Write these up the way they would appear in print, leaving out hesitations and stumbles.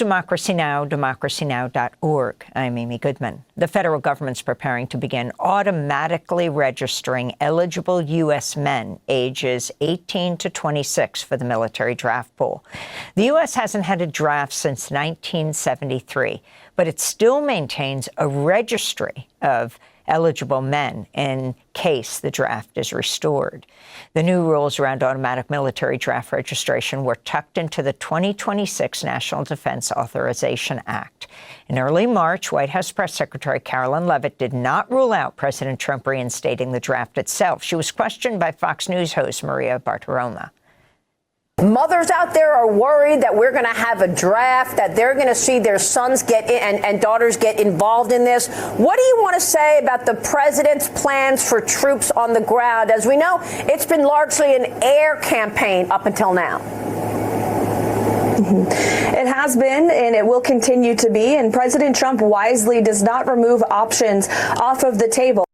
Democracy Now!, democracynow.org. I'm Amy Goodman. The federal government's preparing to begin automatically registering eligible U.S. men ages 18 to 26 for the military draft pool. The U.S. hasn't had a draft since 1973, but it still maintains a registry of eligible men in case the draft is restored. The new rules around automatic military draft registration were tucked into the 2026 National Defense Authorization Act. In early March, White House Press Secretary Carolyn Leavitt did not rule out President Trump reinstating the draft itself. She was questioned by Fox News host Maria Bartiromo. Mothers out there are worried that we're going to have a draft, that they're going to see their sons get in and daughters get involved in this. What do you want to say about the president's plans for troops on the ground? As we know, it's been largely an air campaign up until now. It has been, and it will continue to be, and President Trump wisely does not remove options off of the table.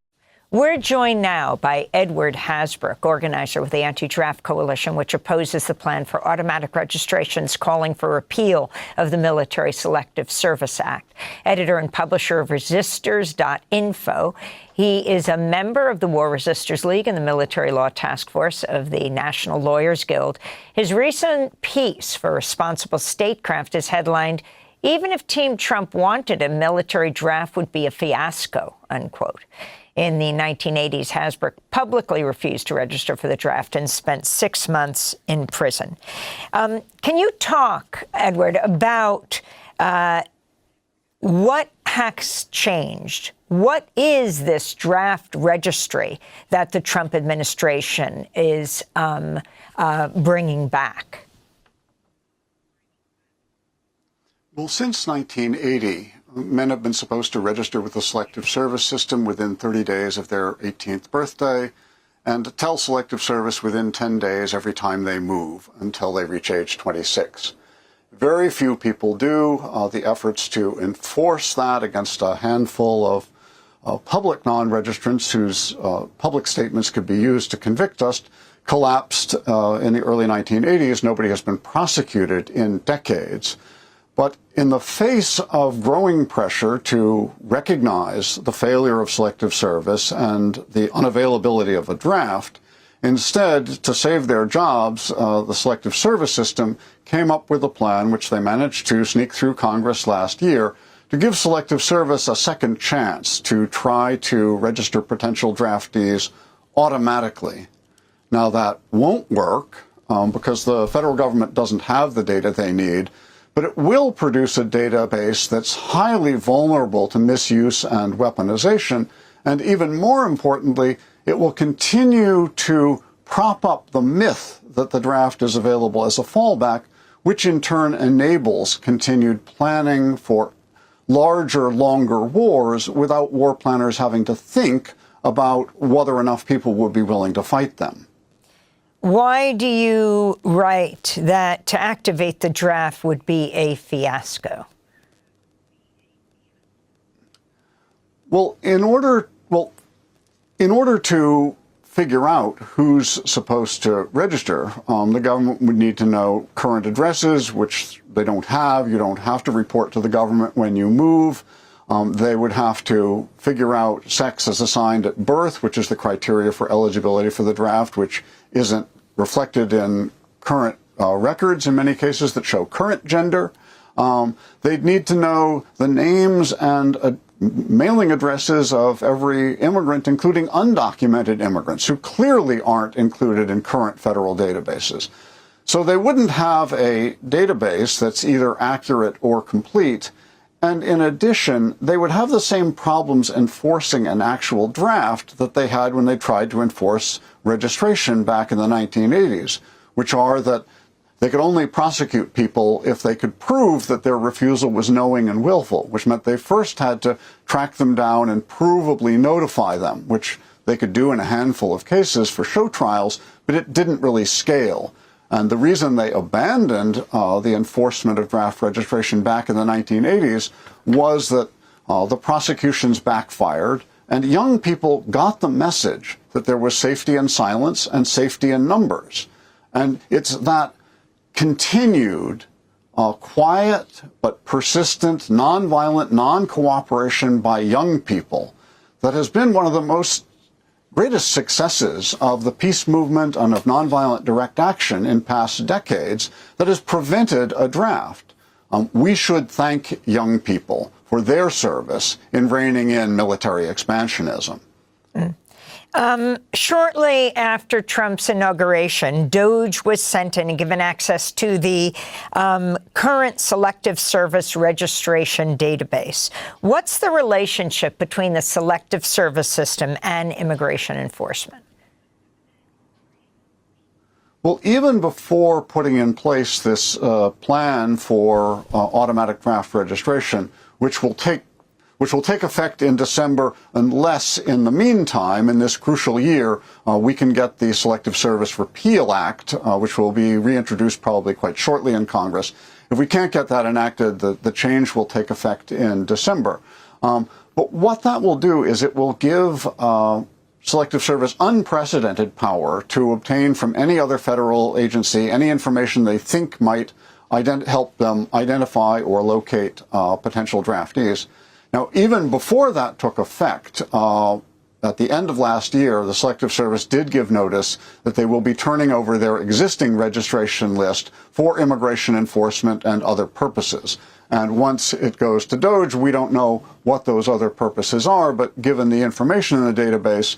We're joined now by Edward Hasbrouck, organizer with the Anti-Draft Coalition, which opposes the plan for automatic registrations, calling for repeal of the Military Selective Service Act. Editor and publisher of Resistors.info. He is a member of the War Resisters League and the Military Law Task Force of the National Lawyers Guild. His recent piece for Responsible Statecraft is headlined, "Even if Team Trump wanted a military draft would be a fiasco," unquote. In the 1980s, Hasbrouck publicly refused to register for the draft and spent 6 months in prison. Can you talk, Edward, about what has changed? What is this draft registry that the Trump administration is bringing back? Well, since 1980, men have been supposed to register with the Selective Service system within 30 days of their 18th birthday and tell Selective Service within 10 days every time they move until they reach age 26. Very few people do. The efforts to enforce that against a handful of public non-registrants whose public statements could be used to convict us collapsed in the early 1980s. Nobody has been prosecuted in decades. But in the face of growing pressure to recognize the failure of Selective Service and the unavailability of a draft, instead, to save their jobs, the Selective Service system came up with a plan which they managed to sneak through Congress last year to give Selective Service a second chance to try to register potential draftees automatically. Now, that won't work because the federal government doesn't have the data they need, but it will produce a database that's highly vulnerable to misuse and weaponization. And even more importantly, it will continue to prop up the myth that the draft is available as a fallback, which in turn enables continued planning for larger, longer wars without war planners having to think about whether enough people would be willing to fight them. Why do you write that to activate the draft would be a fiasco? Well, in order to figure out who's supposed to register, the government would need to know current addresses, which they don't have. You don't have to report to the government when you move. They would have to figure out sex as assigned at birth, which is the criteria for eligibility for the draft, which isn't reflected in current records in many cases that show current gender. They'd need to know the names and mailing addresses of every immigrant, including undocumented immigrants who clearly aren't included in current federal databases. So they wouldn't have a database that's either accurate or complete. And in addition, they would have the same problems enforcing an actual draft that they had when they tried to enforce registration back in the 1980s, which are that they could only prosecute people if they could prove that their refusal was knowing and willful, which meant they first had to track them down and provably notify them, which they could do in a handful of cases for show trials, but it didn't really scale. And the reason they abandoned the enforcement of draft registration back in the 1980s was that the prosecutions backfired, and young people got the message that there was safety in silence and safety in numbers. And it's that continued quiet but persistent, nonviolent, non-cooperation by young people that has been one of the greatest successes of the peace movement and of nonviolent direct action in past decades that has prevented a draft. We should thank young people for their service in reining in military expansionism. Shortly after Trump's inauguration, DOGE was sent in and given access to the current Selective Service Registration database. What's the relationship between the Selective Service system and immigration enforcement? Well, even before putting in place this plan for automatic draft registration, which will take effect in December, unless in the meantime, in this crucial year, we can get the Selective Service Repeal Act, which will be reintroduced probably quite shortly in Congress. If we can't get that enacted, the change will take effect in December. But what that will do is it will give Selective Service unprecedented power to obtain from any other federal agency any information they think might help them identify or locate potential draftees. Now, even before that took effect, at the end of last year, the Selective Service did give notice that they will be turning over their existing registration list for immigration enforcement and other purposes. And once it goes to DOGE, we don't know what those other purposes are, but given the information in the database,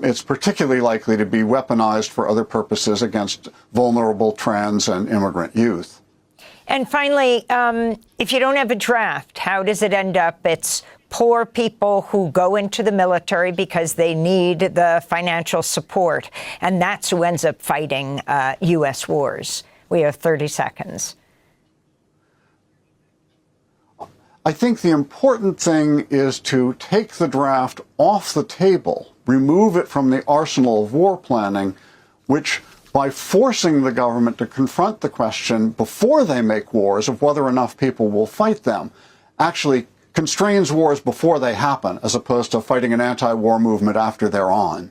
it's particularly likely to be weaponized for other purposes against vulnerable trans and immigrant youth. And finally, if you don't have a draft, how does it end up? It's poor people who go into the military because they need the financial support, and that's who ends up fighting U.S. wars. We have 30 seconds. I think the important thing is to take the draft off the table, remove it from the arsenal of war planning, which, by forcing the government to confront the question before they make wars of whether enough people will fight them, actually constrains wars before they happen, as opposed to fighting an anti-war movement after they're on.